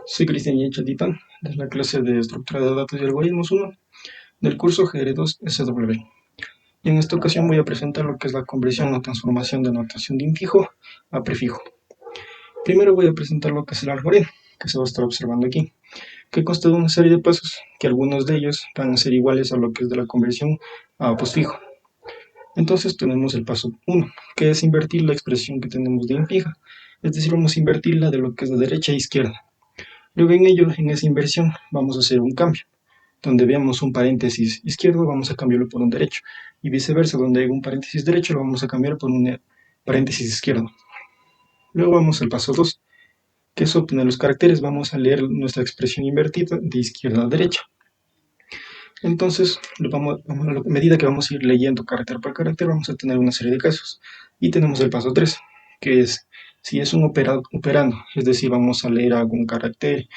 Soy Cristian Yechatitán, de la clase de Estructura de Datos y Algoritmos 1 del curso GR2 SW. Y en esta ocasión voy a presentar lo que es la conversión o transformación de notación de infijo a prefijo. Primero voy a presentar lo que es el algoritmo, que se va a estar observando aquí, que consta de una serie de pasos, que algunos de ellos van a ser iguales a lo que es de la conversión a postfijo. Entonces tenemos el paso 1, que es invertir la expresión que tenemos de infija, es decir, vamos a invertirla de lo que es de derecha a izquierda. Luego en esa inversión vamos a hacer un cambio. Donde veamos un paréntesis izquierdo vamos a cambiarlo por un derecho. Y viceversa, donde hay un paréntesis derecho lo vamos a cambiar por un paréntesis izquierdo. Luego vamos al paso 2, que es obtener los caracteres. Vamos a leer nuestra expresión invertida de izquierda a derecha. Entonces, a medida que vamos a ir leyendo carácter por carácter, vamos a tener una serie de casos. Y tenemos el paso 3, que es si es un operando, es decir, vamos a leer algún carácter,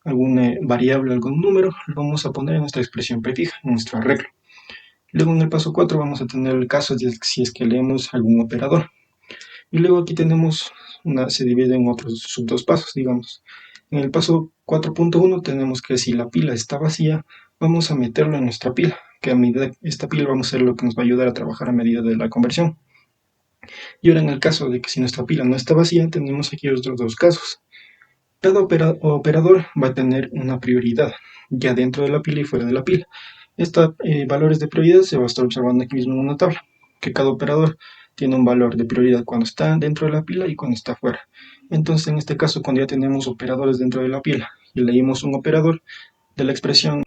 alguna variable, algún número, lo vamos a poner en nuestra expresión prefija, en nuestro arreglo. Luego en el paso 4 vamos a tener el caso de si es que leemos algún operador. Y luego aquí tenemos, se divide en otros dos pasos, digamos. En el paso 4.1 tenemos que si la pila está vacía, vamos a meterlo en nuestra pila, que a medida de esta pila vamos a ser lo que nos va a ayudar a trabajar a medida de la conversión. Y ahora en el caso de que si nuestra pila no está vacía, tenemos aquí otros dos casos. Cada operador va a tener una prioridad, ya dentro de la pila y fuera de la pila. Estos valores de prioridad se va a estar observando aquí mismo en una tabla, que cada operador tiene un valor de prioridad cuando está dentro de la pila y cuando está fuera. Entonces, en este caso, cuando ya tenemos operadores dentro de la pila y leímos un operador de la expresión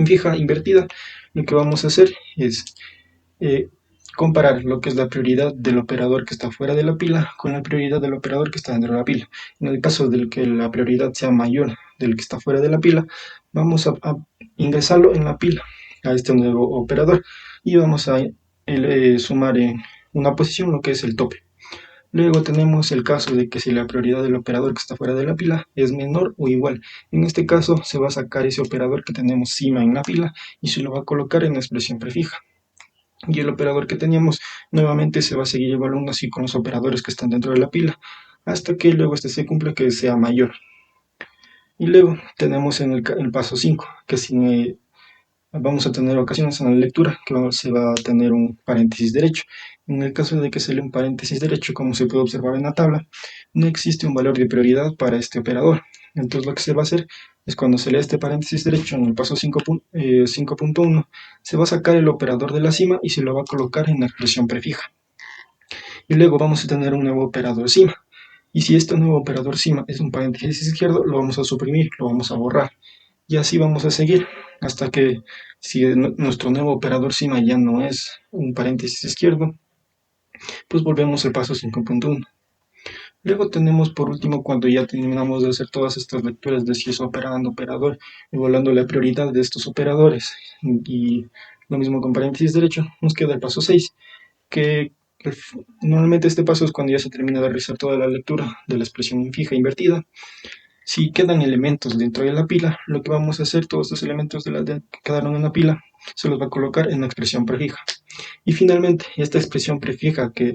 fija invertida, lo que vamos a hacer es eh, comparar lo que es la prioridad del operador que está fuera de la pila con la prioridad del operador que está dentro de la pila. En el caso del que la prioridad sea mayor del que está fuera de la pila, vamos a ingresarlo en la pila a este nuevo operador y vamos a sumar en una posición lo que es el tope. Luego tenemos el caso de que si la prioridad del operador que está fuera de la pila es menor o igual. En este caso se va a sacar ese operador que tenemos cima en la pila y se lo va a colocar en la expresión prefija. Y el operador que teníamos nuevamente se va a seguir evaluando así con los operadores que están dentro de la pila hasta que luego este se cumpla que sea mayor. Y luego tenemos en el paso 5 que si vamos a tener ocasiones en la lectura que se va a tener un paréntesis derecho. En el caso de que se lee un paréntesis derecho, como se puede observar en la tabla, no existe un valor de prioridad para este operador. Entonces lo que se va a hacer es cuando se lee este paréntesis derecho en el paso 5.1, se va a sacar el operador de la cima y se lo va a colocar en la expresión prefija. Y luego vamos a tener un nuevo operador cima. Y si este nuevo operador cima es un paréntesis izquierdo, lo vamos a suprimir, lo vamos a borrar. Y así vamos a seguir hasta que si nuestro nuevo operador cima ya no es un paréntesis izquierdo, pues volvemos al paso 5.1. Luego tenemos por último cuando ya terminamos de hacer todas estas lecturas de si es operando, operador, evaluando la prioridad de estos operadores y lo mismo con paréntesis derecho, nos queda el paso 6, que normalmente este paso es cuando ya se termina de realizar toda la lectura de la expresión fija invertida. Si quedan elementos dentro de la pila, lo que vamos a hacer, todos estos elementos que quedaron en la pila, se los va a colocar en la expresión prefija. Y finalmente, esta expresión prefija, que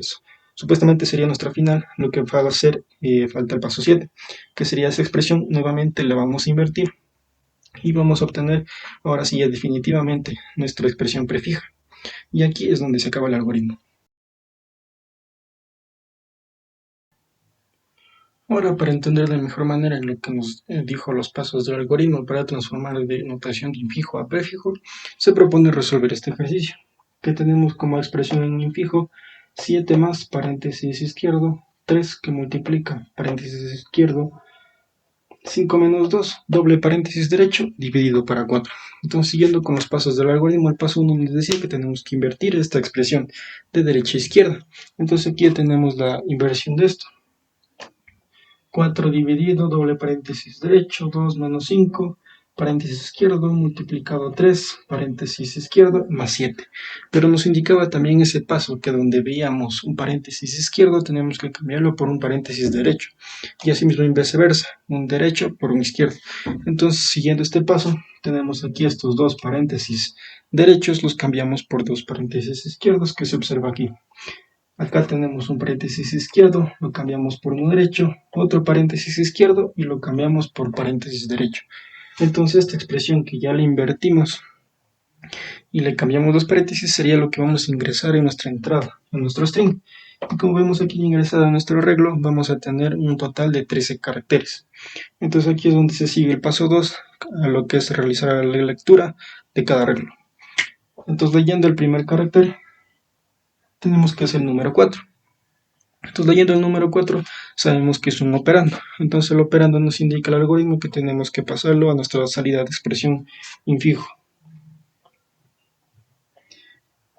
supuestamente sería nuestra final, lo que va a hacer, falta el paso 7, que sería esa expresión, nuevamente la vamos a invertir y vamos a obtener, ahora sí ya definitivamente, nuestra expresión prefija. Y aquí es donde se acaba el algoritmo. Ahora, para entender de mejor manera lo que nos dijo los pasos del algoritmo para transformar de notación de infijo a prefijo, se propone resolver este ejercicio, que tenemos como expresión en infijo 7 más paréntesis izquierdo, 3 que multiplica paréntesis izquierdo, 5 menos 2, doble paréntesis derecho, dividido para 4. Entonces, siguiendo con los pasos del algoritmo, el paso 1 nos decía que tenemos que invertir esta expresión de derecha a izquierda. Entonces, aquí ya tenemos la inversión de esto. 4 dividido, doble paréntesis derecho, 2 menos 5, paréntesis izquierdo, multiplicado 3, paréntesis izquierdo, más 7. Pero nos indicaba también ese paso que donde veíamos un paréntesis izquierdo tenemos que cambiarlo por un paréntesis derecho. Y así mismo viceversa, un derecho por un izquierdo. Entonces, siguiendo este paso, tenemos aquí estos dos paréntesis derechos, los cambiamos por dos paréntesis izquierdos que se observa aquí. Acá tenemos un paréntesis izquierdo, lo cambiamos por uno derecho, otro paréntesis izquierdo y lo cambiamos por paréntesis derecho. Entonces esta expresión que ya la invertimos y le cambiamos dos paréntesis sería lo que vamos a ingresar en nuestra entrada, en nuestro string. Y como vemos aquí ingresado en nuestro arreglo, vamos a tener un total de 13 caracteres. Entonces aquí es donde se sigue el paso 2, a lo que es realizar la lectura de cada arreglo. Entonces leyendo el primer carácter, tenemos que es el número 4. Entonces leyendo el número 4, sabemos que es un operando. Entonces el operando nos indica el algoritmo que tenemos que pasarlo a nuestra salida de expresión infijo.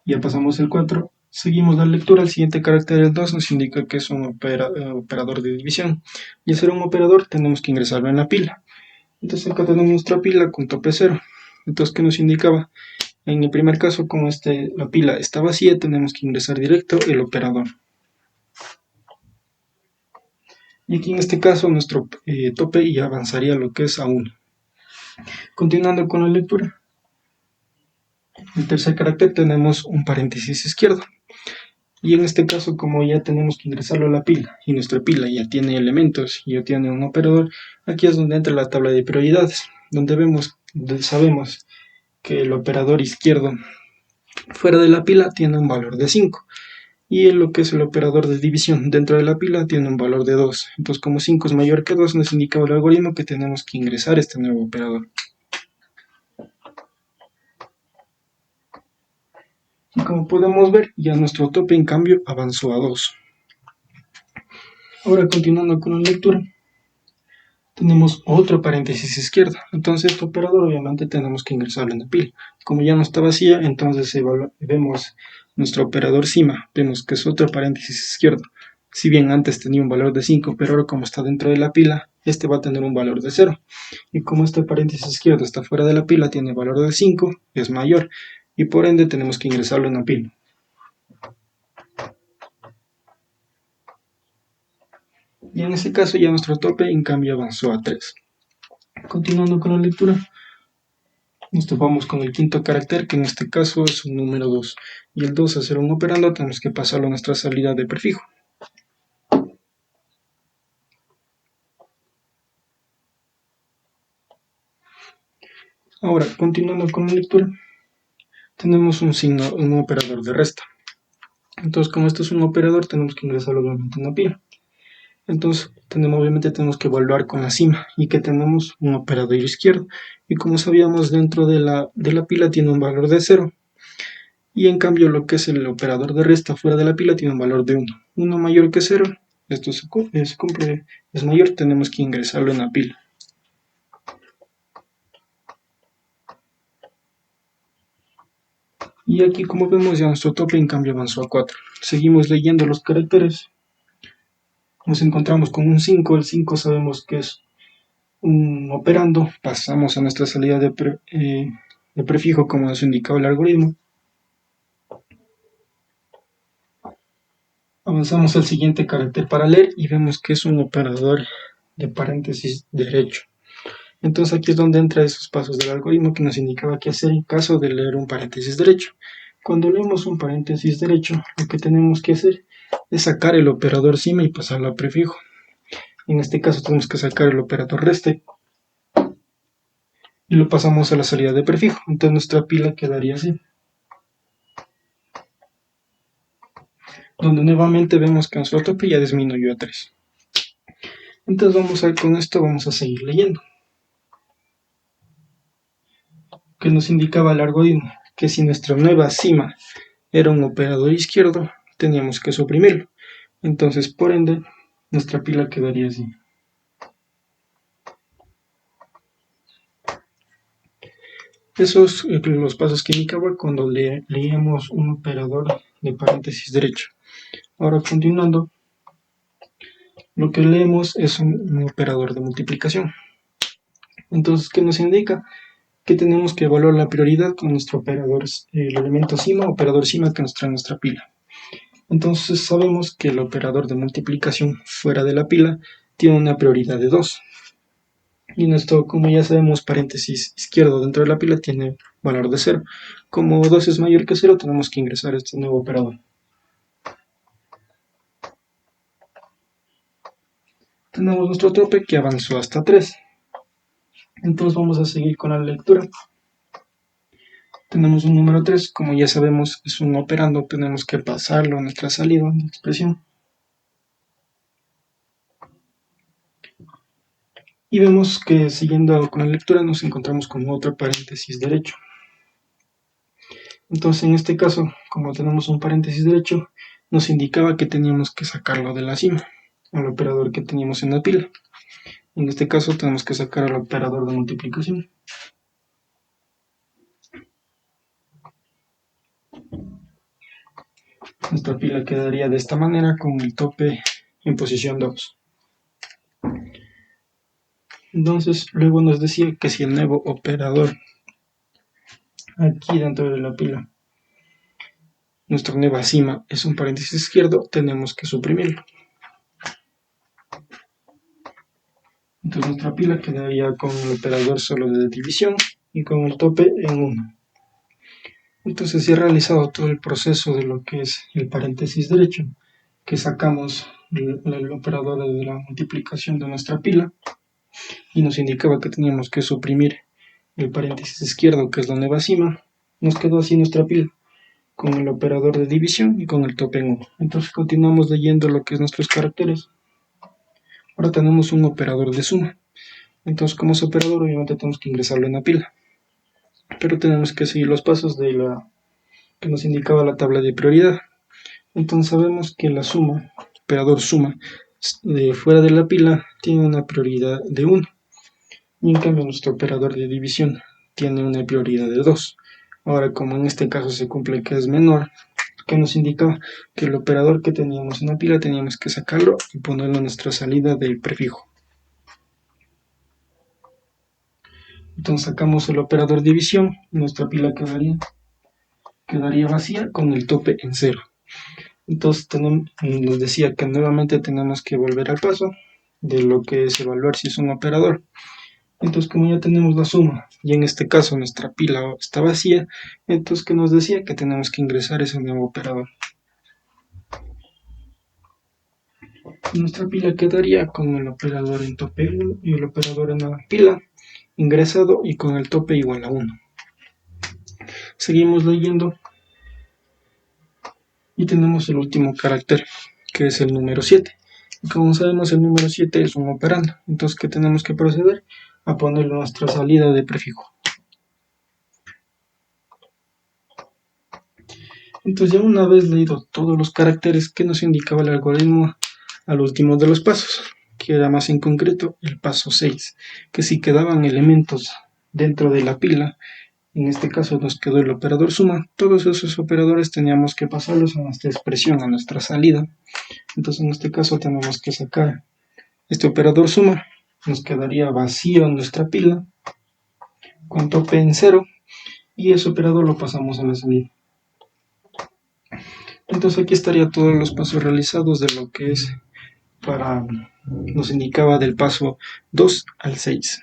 Ya pasamos el 4, seguimos la lectura, el siguiente carácter, el 2, nos indica que es un operador de división. Y al ser un operador tenemos que ingresarlo en la pila. Entonces acá tenemos nuestra pila con tope 0. Entonces, ¿qué nos indicaba? En el primer caso, como la pila está vacía, tenemos que ingresar directo el operador. Y aquí en este caso nuestro tope ya avanzaría lo que es a 1. Continuando con la lectura. El tercer carácter tenemos un paréntesis izquierdo. Y en este caso, como ya tenemos que ingresarlo a la pila, y nuestra pila ya tiene elementos y ya tiene un operador, aquí es donde entra la tabla de prioridades, donde sabemos que el operador izquierdo fuera de la pila tiene un valor de 5. Y en lo que es el operador de división dentro de la pila tiene un valor de 2. Entonces, como 5 es mayor que 2, nos indica el algoritmo que tenemos que ingresar este nuevo operador. Y como podemos ver, ya nuestro tope en cambio avanzó a 2. Ahora continuando con la lectura, tenemos otro paréntesis izquierdo. Entonces este operador obviamente tenemos que ingresarlo en la pila. Como ya no está vacía, entonces vemos nuestro operador cima, vemos que es otro paréntesis izquierdo. Si bien antes tenía un valor de 5, pero ahora como está dentro de la pila, este va a tener un valor de 0. Y como este paréntesis izquierdo está fuera de la pila, tiene valor de 5, es mayor. Y por ende tenemos que ingresarlo en la pila. Y en este caso ya nuestro tope en cambio avanzó a 3. Continuando con la lectura, nos topamos con el quinto carácter, que en este caso es un número 2. Y el 2, al ser un operando, tenemos que pasarlo a nuestra salida de prefijo. Ahora, continuando con la lectura, tenemos un operador de resta. Entonces, como esto es un operador, tenemos que ingresarlo nuevamente en la pila. Entonces, obviamente tenemos que evaluar con la cima y que tenemos un operador izquierdo. Y como sabíamos, dentro de la pila tiene un valor de 0. Y en cambio, lo que es el operador de resta fuera de la pila tiene un valor de 1. 1 mayor que 0, esto es mayor, tenemos que ingresarlo en la pila. Y aquí, como vemos, ya nuestro tope en cambio avanzó a 4. Seguimos leyendo los caracteres. Nos encontramos con un 5. El 5 sabemos que es un operando. Pasamos a nuestra salida de prefijo, como nos indicaba el algoritmo. Avanzamos al siguiente carácter para leer y vemos que es un operador de paréntesis derecho. Entonces aquí es donde entra esos pasos del algoritmo que nos indicaba qué hacer en caso de leer un paréntesis derecho. Cuando leemos un paréntesis derecho, lo que tenemos que hacer es sacar el operador cima y pasarlo a prefijo. En este caso tenemos que sacar el operador reste y lo pasamos a la salida de prefijo. Entonces nuestra pila quedaría así, donde nuevamente vemos que nuestro tope ya disminuyó a 3. Entonces con esto vamos a seguir leyendo. Que nos indicaba el algoritmo que si nuestra nueva cima era un operador izquierdo, teníamos que suprimirlo. Entonces, por ende, nuestra pila quedaría así. Esos son los pasos que indicaba cuando leíamos un operador de paréntesis derecho. Ahora, continuando, lo que leemos es un operador de multiplicación. Entonces, ¿qué nos indica? Que tenemos que evaluar la prioridad con nuestro operador, el elemento cima, operador cima que nos trae nuestra pila. Entonces sabemos que el operador de multiplicación fuera de la pila tiene una prioridad de 2. Y nuestro, como ya sabemos, paréntesis izquierdo dentro de la pila tiene valor de 0. Como 2 es mayor que 0, tenemos que ingresar este nuevo operador. Tenemos nuestro tope que avanzó hasta 3. Entonces vamos a seguir con la lectura. Tenemos un número 3, como ya sabemos es un operando, tenemos que pasarlo a nuestra salida de expresión. Y vemos que siguiendo con la lectura nos encontramos con otro paréntesis derecho. Entonces en este caso, como tenemos un paréntesis derecho, nos indicaba que teníamos que sacarlo de la cima, al operador que teníamos en la pila. En este caso tenemos que sacar al operador de multiplicación. Nuestra pila quedaría de esta manera con el tope en posición 2. Entonces luego nos decía que si el nuevo operador aquí dentro de la pila, nuestra nueva cima es un paréntesis izquierdo, tenemos que suprimirlo. Entonces nuestra pila quedaría con el operador solo de división y con el tope en 1. Entonces ya he realizado todo el proceso de lo que es el paréntesis derecho, que sacamos el operador de la multiplicación de nuestra pila y nos indicaba que teníamos que suprimir el paréntesis izquierdo, que es la nueva cima. Nos quedó así nuestra pila con el operador de división y con el tope en 1. Entonces continuamos leyendo lo que es nuestros caracteres. Ahora tenemos un operador de suma. Entonces como es operador obviamente tenemos que ingresarlo en la pila, pero tenemos que seguir los pasos de la que nos indicaba la tabla de prioridad. Entonces sabemos que la suma, operador suma, de fuera de la pila tiene una prioridad de 1, y en cambio nuestro operador de división tiene una prioridad de 2. Ahora, como en este caso se cumple que es menor, que nos indica que el operador que teníamos en la pila teníamos que sacarlo y ponerlo en nuestra salida del prefijo. Entonces sacamos el operador división, nuestra pila quedaría vacía con el tope en 0. Entonces nos decía que nuevamente tenemos que volver al paso de lo que es evaluar si es un operador. Entonces como ya tenemos la suma y en este caso nuestra pila está vacía, entonces que nos decía que tenemos que ingresar ese nuevo operador. Nuestra pila quedaría con el operador en tope 1 y el operador en la pila ingresado y con el tope igual a 1. Seguimos leyendo y tenemos el último carácter, que es el número 7. Y como sabemos el número 7 es un operando, entonces ¿qué tenemos que proceder? A ponerle nuestra salida de prefijo. Entonces ya una vez leído todos los caracteres que nos indicaba el algoritmo al último de los pasos, que era más en concreto el paso 6, que si quedaban elementos dentro de la pila, en este caso nos quedó el operador suma, todos esos operadores teníamos que pasarlos a nuestra expresión, a nuestra salida. Entonces en este caso tenemos que sacar este operador suma, nos quedaría vacío en nuestra pila, con tope en 0, y ese operador lo pasamos a la salida. Entonces aquí estaría todos los pasos realizados de lo que es nos indicaba del paso 2 al 6.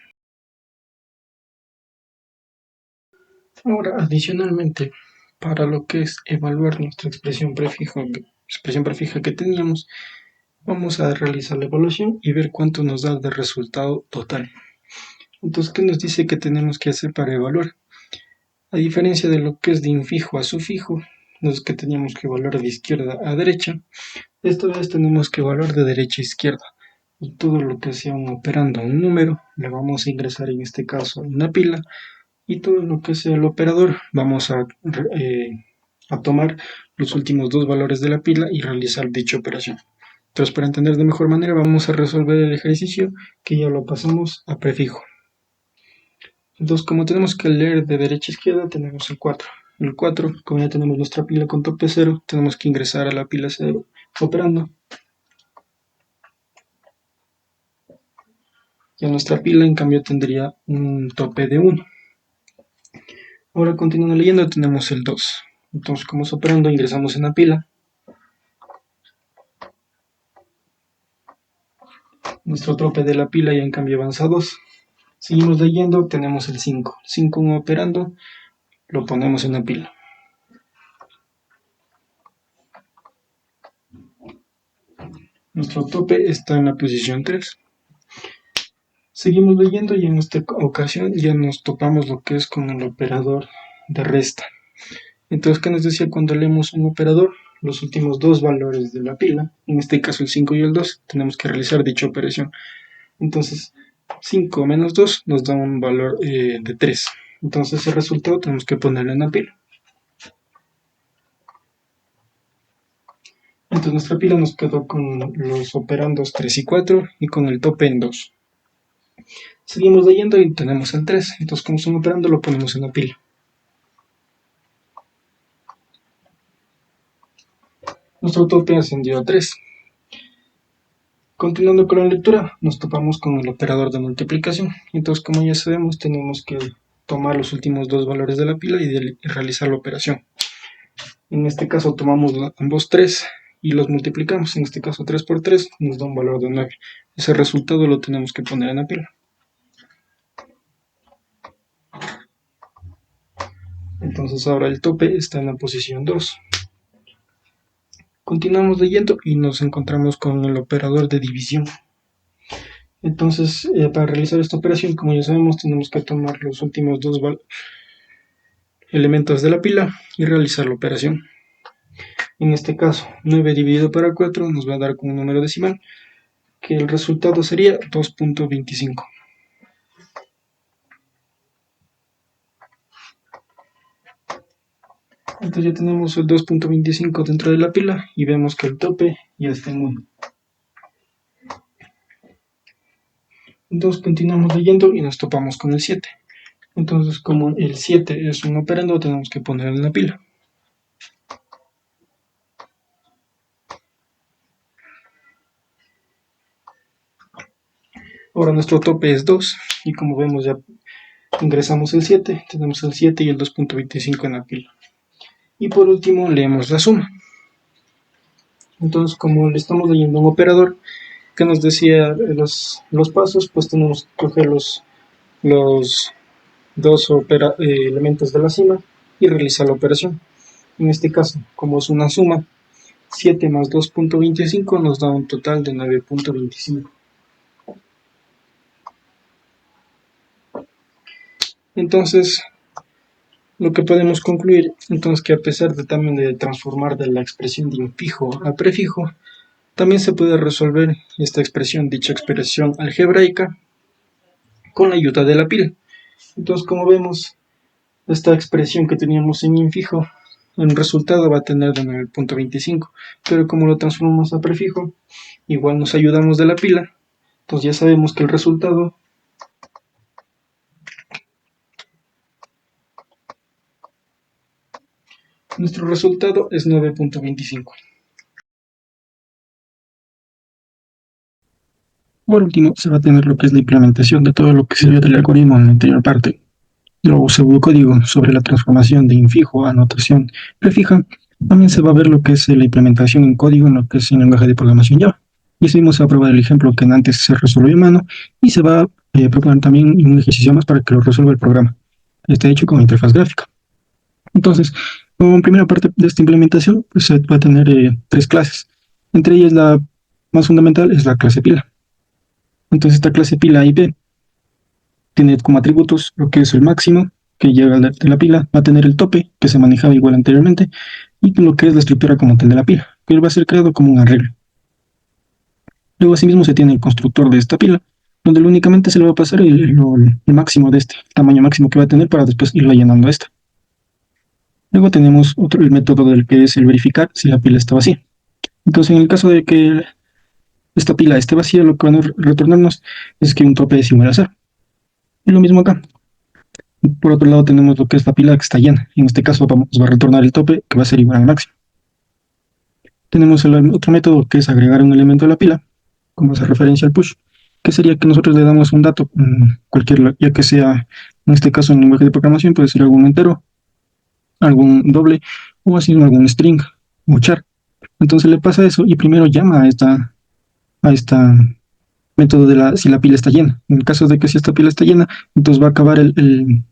Ahora, adicionalmente, para lo que es evaluar nuestra expresión prefija que teníamos, vamos a realizar la evaluación y ver cuánto nos da de resultado total. Entonces, ¿qué nos dice que tenemos que hacer para evaluar? A diferencia de lo que es de infijo a sufijo, los que teníamos que evaluar de izquierda a derecha, esta vez tenemos que evaluar de derecha a izquierda. Y todo lo que sea un operando un número, le vamos a ingresar en este caso en una pila, y todo lo que sea el operador, vamos a tomar los últimos dos valores de la pila y realizar dicha operación. Entonces, para entender de mejor manera, vamos a resolver el ejercicio que ya lo pasamos a prefijo. Entonces, como tenemos que leer de derecha a izquierda, tenemos el 4. El 4, como ya tenemos nuestra pila con tope 0, tenemos que ingresar a la pila 0 operando. Y nuestra pila, en cambio, tendría un tope de 1. Ahora, continuando leyendo, tenemos el 2. Entonces, como es operando, ingresamos en la pila. Nuestro tope de la pila ya en cambio avanza 2. Seguimos leyendo, tenemos el 5. 5 operando, lo ponemos en la pila. Nuestro tope está en la posición 3. Seguimos leyendo y en esta ocasión ya nos topamos lo que es con el operador de resta. Entonces, ¿qué nos decía cuando leemos un operador? Los últimos dos valores de la pila, en este caso el 5 y el 2, tenemos que realizar dicha operación. Entonces, 5 menos 2 nos da un valor de 3. Entonces, el resultado tenemos que ponerlo en la pila. Entonces, nuestra pila nos quedó con los operandos 3 y 4 y con el tope en 2. Seguimos leyendo y tenemos el 3. Entonces, como es un operando, lo ponemos en la pila. Nuestro tope ascendió a 3. Continuando con la lectura, nos topamos con el operador de multiplicación. Entonces, como ya sabemos, tenemos que tomar los últimos dos valores de la pila y realizar la operación. En este caso, tomamos ambos 3 y los multiplicamos. En este caso, 3 por 3 nos da un valor de 9. Ese resultado lo tenemos que poner en la pila. Entonces, ahora el tope está en la posición 2. Continuamos leyendo y nos encontramos con el operador de división. Entonces, para realizar esta operación, como ya sabemos, tenemos que tomar los últimos dos elementos de la pila y realizar la operación. En este caso, 9 dividido para 4 nos va a dar con un número decimal, que el resultado sería 2.25. Entonces ya tenemos el 2.25 dentro de la pila y vemos que el tope ya está en 1. Entonces continuamos leyendo y nos topamos con el 7. Entonces, como el 7 es un operando, tenemos que ponerlo en la pila. Ahora nuestro tope es 2 y como vemos ya ingresamos el 7, tenemos el 7 y el 2.25 en la pila. Y por último leemos la suma. Entonces, como le estamos leyendo un operador que nos decía los pasos, pues tenemos que coger los dos elementos de la cima y realizar la operación. En este caso, como es una suma, 7 más 2.25 nos da un total de 9.25. Entonces, lo que podemos concluir, entonces, que a pesar de también de transformar de la expresión de infijo a prefijo, también se puede resolver dicha expresión algebraica, con la ayuda de la pila. Entonces, como vemos, esta expresión que teníamos en infijo, el resultado va a tener de 9.25, pero como lo transformamos a prefijo, igual nos ayudamos de la pila, entonces ya sabemos que el resultado es 9.25. Por último, se va a tener lo que es la implementación de todo lo que se vio del algoritmo en la anterior parte. Luego pseudocódigo sobre la transformación de infijo a notación prefija. También se va a ver lo que es la implementación en código en lo que es el lenguaje de programación Java. Y seguimos a probar el ejemplo que antes se resolvió a mano y se va a proponer también un ejercicio más para que lo resuelva el programa. Está hecho con interfaz gráfica. Entonces, como primera parte de esta implementación, pues se va a tener 3 clases. Entre ellas la más fundamental es la clase pila. Entonces esta clase pila IP tiene como atributos lo que es el máximo que llega de la pila, va a tener el tope que se manejaba igual anteriormente y lo que es la estructura como tal de la pila, que va a ser creado como un arreglo. Luego asimismo se tiene el constructor de esta pila, donde únicamente se le va a pasar el máximo de el tamaño máximo que va a tener para después irla llenando esta. Luego tenemos el método del que es el verificar si la pila está vacía. Entonces en el caso de que esta pila esté vacía, lo que van a retornarnos es que un tope es igual a 0. Y lo mismo acá. Por otro lado tenemos lo que es la pila que está llena. En este caso nos va a retornar el tope que va a ser igual al máximo. Tenemos el otro método que es agregar un elemento a la pila, como hace referencia al push, que sería que nosotros le damos un dato, ya que sea, en este caso en lenguaje de programación, puede ser algún entero, algún doble, o así algún string, o char. Entonces le pasa eso y primero llama a esta método de si la pila está llena. En el caso de que si esta pila está llena, entonces va a acabar el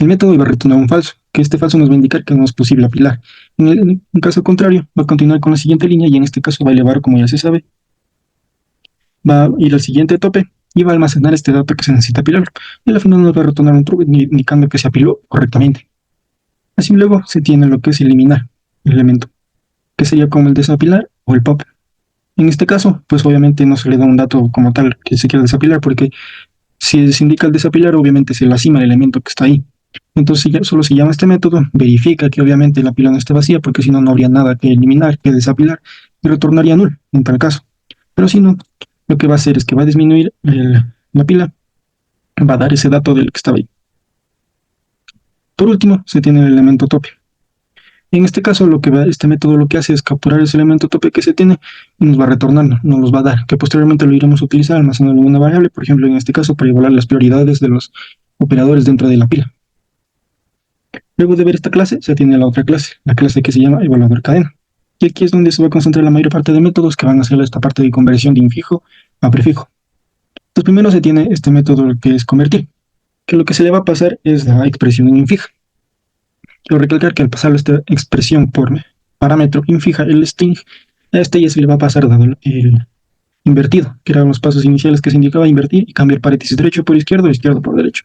método y va a retornar un falso, que este falso nos va a indicar que no es posible apilar. En caso contrario, va a continuar con la siguiente línea y en este caso va a elevar, como ya se sabe, va a ir al siguiente tope y va a almacenar este dato que se necesita apilar. Y al final nos va a retornar un true indicando que se apiló correctamente. Así luego se tiene lo que es eliminar el elemento, que sería como el desapilar o el pop. En este caso, pues obviamente no se le da un dato como tal que se quiera desapilar, porque si se indica el desapilar, obviamente se lastima el elemento que está ahí. Entonces ya solo se llama este método, verifica que obviamente la pila no esté vacía, porque si no, no habría nada que eliminar, que desapilar, y retornaría null en tal caso. Pero si no, lo que va a hacer es que va a disminuir la pila, va a dar ese dato del que estaba ahí. Por último, se tiene el elemento tope. En este caso, este método lo que hace es capturar ese elemento tope que se tiene y nos va retornando, nos los va a dar, que posteriormente lo iremos a utilizar almacenando en una variable, por ejemplo, en este caso, para igualar las prioridades de los operadores dentro de la pila. Luego de ver esta clase, se tiene la otra clase, la clase que se llama evaluador cadena. Y aquí es donde se va a concentrar la mayor parte de métodos que van a hacer esta parte de conversión de infijo a prefijo. Entonces, primero se tiene este método que es convertir, que lo que se le va a pasar es la expresión en infija. Quiero recalcar que al pasarle esta expresión por parámetro infija, el string, a este ya se le va a pasar dado el invertido, que eran los pasos iniciales que se indicaba invertir y cambiar paréntesis derecho por izquierdo, izquierdo por derecho.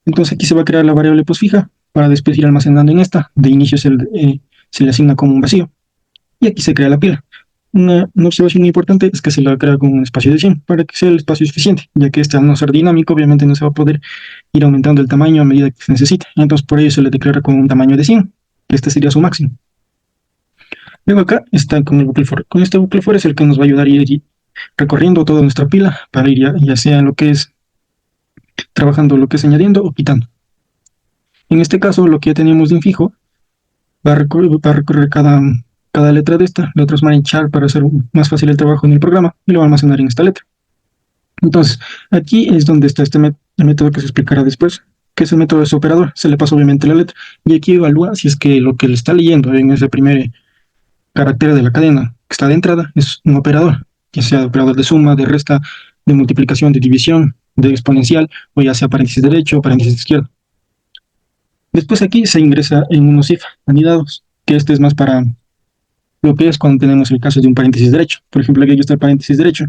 Entonces aquí se va a crear la variable posfija para después ir almacenando en esta. De inicio se le asigna como un vacío. Y aquí se crea la pila. Una observación muy importante es que se la crea con un espacio de 100 para que sea el espacio suficiente, ya que este al no ser dinámico obviamente no se va a poder ir aumentando el tamaño a medida que se necesite. Entonces por ello se le declara con un tamaño de 100, que este sería su máximo. Luego acá está con el bucle for. Con este bucle for es el que nos va a ayudar a ir recorriendo toda nuestra pila para ir ya sea en lo que es trabajando lo que es añadiendo o quitando. En este caso, lo que ya teníamos de infijo va a recorrer cada letra de esta, le va a char para hacer más fácil el trabajo en el programa y lo va a almacenar en esta letra. Entonces, aquí es donde está el método que se explicará después, que es el método de su operador. Se le pasa obviamente la letra y aquí evalúa si es que lo que le está leyendo en ese primer carácter de la cadena que está de entrada es un operador, ya sea operador de suma, de resta, de multiplicación, de división, de exponencial, o ya sea paréntesis derecho o paréntesis izquierdo. Después aquí se ingresa en unos if anidados, que este es más para lo que es cuando tenemos el caso de un paréntesis derecho. Por ejemplo, aquí está el paréntesis derecho,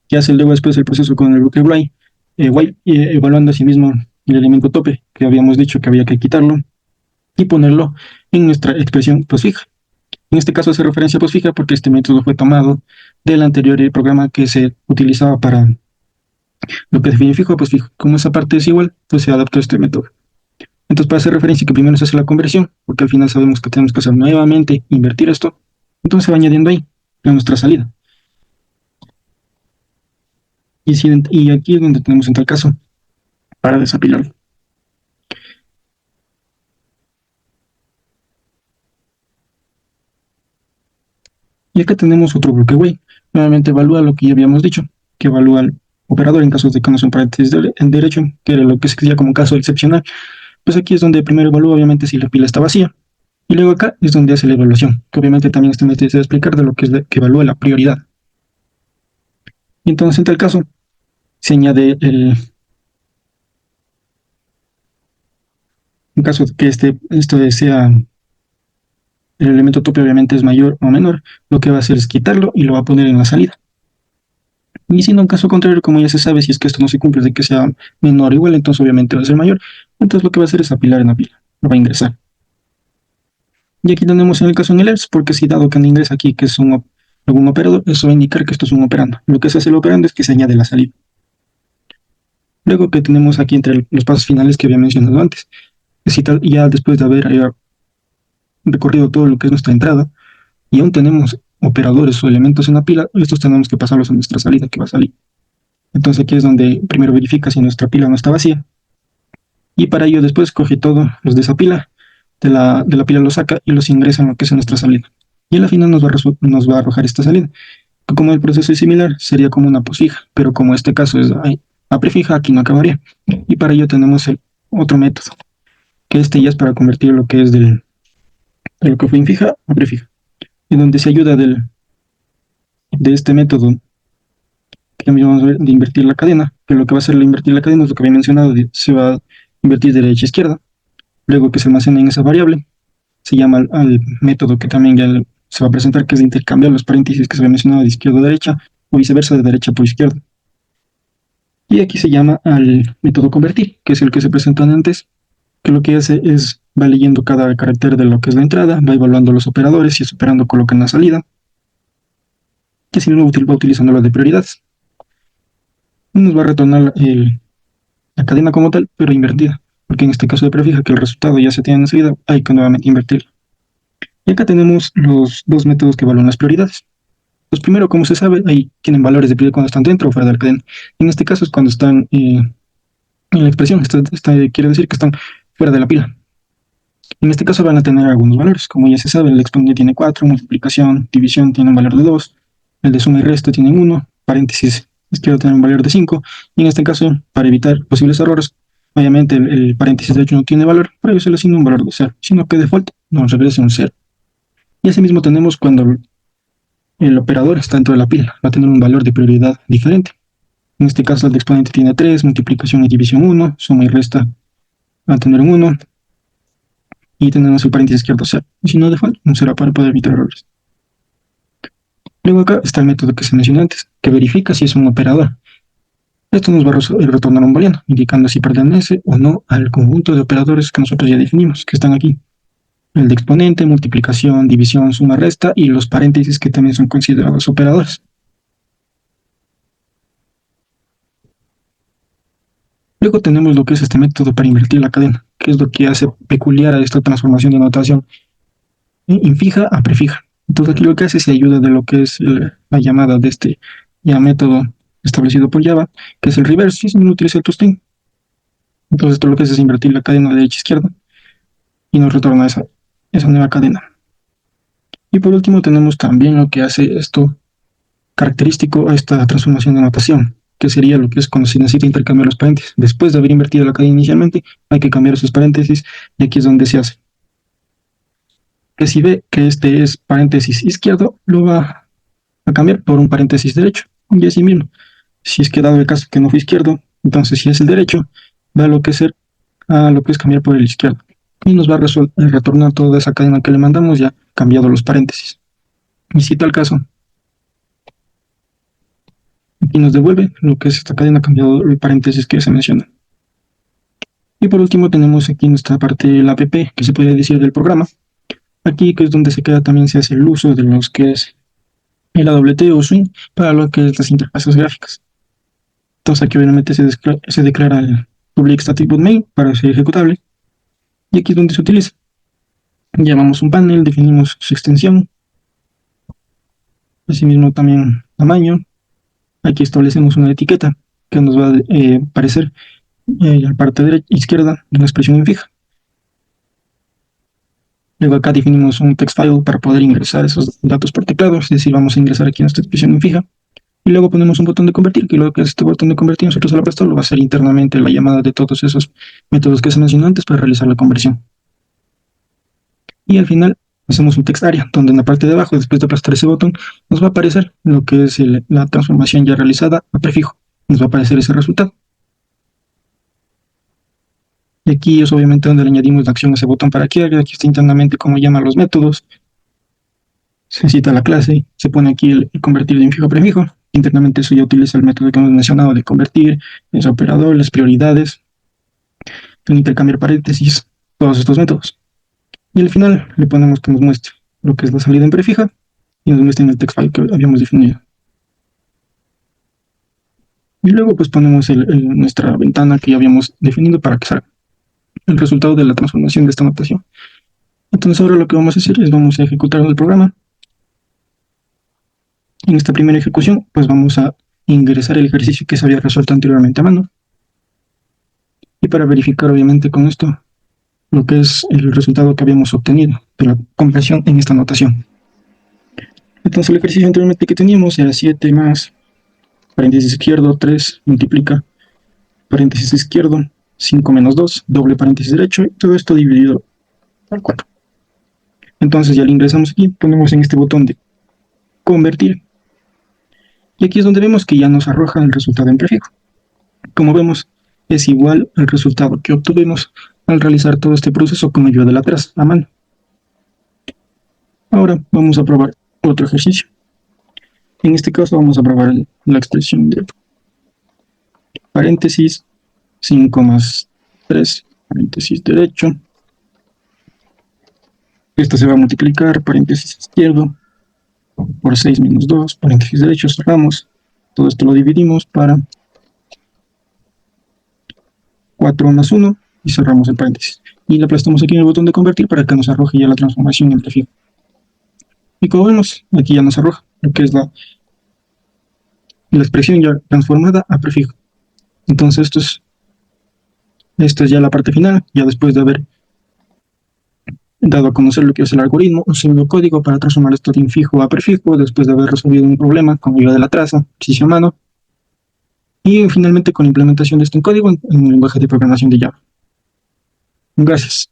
que hace luego después el proceso con el bucle while, evaluando a sí mismo el elemento tope, que habíamos dicho que había que quitarlo, y ponerlo en nuestra expresión posfija. En este caso hace referencia a posfija porque este método fue tomado del anterior programa que se utilizaba para lo que define fijo a posfijo. Como esa parte es igual, pues se adaptó este método. Entonces, para hacer referencia que primero se hace la conversión, porque al final sabemos que tenemos que hacer nuevamente, invertir esto, entonces se va añadiendo ahí, a nuestra salida. Y aquí es donde tenemos en tal caso, para desapilarlo. Y acá tenemos otro bloque way. Nuevamente evalúa lo que ya habíamos dicho, que evalúa el operador en caso de que no sea un paréntesis en derecho, que era lo que se decía como caso excepcional. Pues aquí es donde primero evalúa obviamente si la pila está vacía. Y luego acá es donde hace la evaluación, que obviamente también está necesario explicar de lo que es que evalúa la prioridad. Y entonces en tal caso se añade en caso de que esto sea el elemento tope obviamente es mayor o menor, lo que va a hacer es quitarlo y lo va a poner en la salida. Y si no, en caso contrario, como ya se sabe, si es que esto no se cumple de que sea menor o igual, entonces obviamente va a ser mayor. Entonces lo que va a hacer es apilar en la pila, lo va a ingresar. Y aquí tenemos en el caso en el else, porque si dado que no ingresa aquí, que es algún operador, eso va a indicar que esto es un operando. Lo que se hace el operando es que se añade la salida. Luego que tenemos aquí entre los pasos finales que había mencionado antes, ya después de haber recorrido todo lo que es nuestra entrada, y aún tenemos operadores o elementos en la pila, estos tenemos que pasarlos a nuestra salida que va a salir. Entonces aquí es donde primero verifica si nuestra pila no está vacía, y para ello después coge todos los de esa pila, de la pila los saca y los ingresa en lo que es nuestra salida. Y al final nos va a arrojar esta salida. Como el proceso es similar, sería como una posfija, pero como este caso es a prefija, aquí no acabaría. Y para ello tenemos el otro método, que este ya es para convertir lo que es de lo que fue infija a prefija, en donde se ayuda de este método que vamos a ver de invertir la cadena, que lo que va a hacer el invertir la cadena es lo que había mencionado, se va a invertir derecha a izquierda, luego que se almacena en esa variable, se llama al método que también ya se va a presentar, que es de intercambiar los paréntesis que se había mencionado de izquierda a derecha, o viceversa de derecha por izquierda. Y aquí se llama al método convertir, que es el que se presentó antes, que lo que hace es va leyendo cada carácter de lo que es la entrada, va evaluando los operadores, si es operando coloca en la salida, y así mismo va utilizando la de prioridades. Nos va a retornar la cadena como tal, pero invertida, porque en este caso de prefija que el resultado ya se tiene enseguida, hay que nuevamente invertir. Y acá tenemos los dos métodos que evalúan las prioridades. Pues primero, como se sabe, ahí tienen valores de prioridad cuando están dentro o fuera de la cadena. En este caso es cuando están en la expresión, quiere decir que están fuera de la pila. En este caso van a tener algunos valores, como ya se sabe, el exponente tiene 4, multiplicación, división tiene un valor de 2, el de suma y resta tiene 1, paréntesis izquierdo tiene un valor de 5, y en este caso, para evitar posibles errores, obviamente el paréntesis derecho no tiene valor, pero yo se le asigno un valor de 0, sino que default nos regresa un 0. Y asimismo tenemos cuando el operador está dentro de la pila, va a tener un valor de prioridad diferente. En este caso el de exponente tiene 3, multiplicación y división 1, suma y resta va a tener un 1, y tenemos el paréntesis izquierdo 0. Y si no default, un 0 para poder evitar errores. Luego acá está el método que se mencionó antes, que verifica si es un operador. Esto nos va a retornar un booleano, indicando si pertenece o no al conjunto de operadores que nosotros ya definimos, que están aquí. El de exponente, multiplicación, división, suma, resta y los paréntesis que también son considerados operadores. Luego tenemos lo que es este método para invertir la cadena, que es lo que hace peculiar a esta transformación de notación infija a prefija. Entonces aquí lo que hace es ayuda de lo que es la llamada de este ya método establecido por Java, que es el reverse, y no utiliza el toString. Entonces esto lo que hace es invertir la cadena de derecha a izquierda y nos retorna esa nueva cadena. Y por último tenemos también lo que hace esto característico a esta transformación de notación, que sería lo que es cuando se necesita intercambiar los paréntesis. Después de haber invertido la cadena inicialmente, hay que cambiar esos paréntesis y aquí es donde se hace. Que si ve que este es paréntesis izquierdo, lo va a cambiar por un paréntesis derecho. Y así mismo, si es que dado el caso que no fue izquierdo, entonces si es el derecho, va a lo que es cambiar por el izquierdo. Y nos va a retornar toda esa cadena que le mandamos ya cambiado los paréntesis. Y si tal caso, aquí nos devuelve lo que es esta cadena cambiado el paréntesis que se menciona. Y por último tenemos aquí nuestra parte la app, que se puede decir del programa. Aquí que es donde se queda también se hace el uso de los que es el AWT o Swing para lo que es las interfaces gráficas. Entonces aquí obviamente se declara el public static void main para ser ejecutable. Y aquí es donde se utiliza. Llamamos un panel, definimos su extensión. Asimismo también tamaño. Aquí establecemos una etiqueta que nos va a aparecer en la parte izquierda de una expresión en fija. Luego acá definimos un text file para poder ingresar esos datos por teclado, es decir, vamos a ingresar aquí en esta expresión en fija. Y luego ponemos un botón de convertir, que luego que es este botón de convertir nosotros al resto lo va a hacer internamente la llamada de todos esos métodos que se mencionó antes para realizar la conversión. Y al final hacemos un text area, donde en la parte de abajo, después de aplastar ese botón, nos va a aparecer lo que es la transformación ya realizada a prefijo. Nos va a aparecer ese resultado. Y aquí es obviamente donde le añadimos la acción a ese botón para que haga. Aquí está internamente cómo llaman los métodos. Se cita la clase, se pone aquí el convertir de infijo a prefijo. Internamente eso ya utiliza el método que hemos mencionado de convertir, ese operador, las prioridades, el intercambiar paréntesis, todos estos métodos. Y al final le ponemos que nos muestre lo que es la salida en prefija y nos muestra en el text file que habíamos definido. Y luego pues ponemos nuestra ventana que ya habíamos definido para que salga el resultado de la transformación de esta notación. Entonces ahora lo que vamos a hacer es vamos a ejecutar el programa. En esta primera ejecución pues vamos a ingresar el ejercicio que se había resuelto anteriormente a mano. Y para verificar obviamente con esto lo que es el resultado que habíamos obtenido de la conversión en esta notación. Entonces el ejercicio anteriormente que teníamos era 7 más paréntesis izquierdo, 3 multiplica paréntesis izquierdo, 5 menos 2, doble paréntesis derecho, y todo esto dividido por 4. Entonces ya le ingresamos aquí, ponemos en este botón de convertir, y aquí es donde vemos que ya nos arroja el resultado en prefijo. Como vemos, es igual al resultado que obtuvimos al realizar todo este proceso con ayuda de la atrás, a mano. Ahora vamos a probar otro ejercicio. En este caso vamos a probar la expresión de paréntesis, 5 más 3, paréntesis derecho. Esto se va a multiplicar, paréntesis izquierdo, por 6 menos 2, paréntesis derecho, cerramos. Todo esto lo dividimos para 4 más 1 y cerramos el paréntesis. Y le aplastamos aquí en el botón de convertir para que nos arroje ya la transformación en prefijo. Y como vemos, aquí ya nos arroja lo que es la expresión ya transformada a prefijo. Entonces esto es ya la parte final, ya después de haber dado a conocer lo que es el algoritmo, un pseudocódigo para transformar esto de infijo a prefijo, después de haber resolvido un problema con ayuda de la traza, ejercicio a mano, y finalmente con la implementación de esto en código en un lenguaje de programación de Java. Gracias.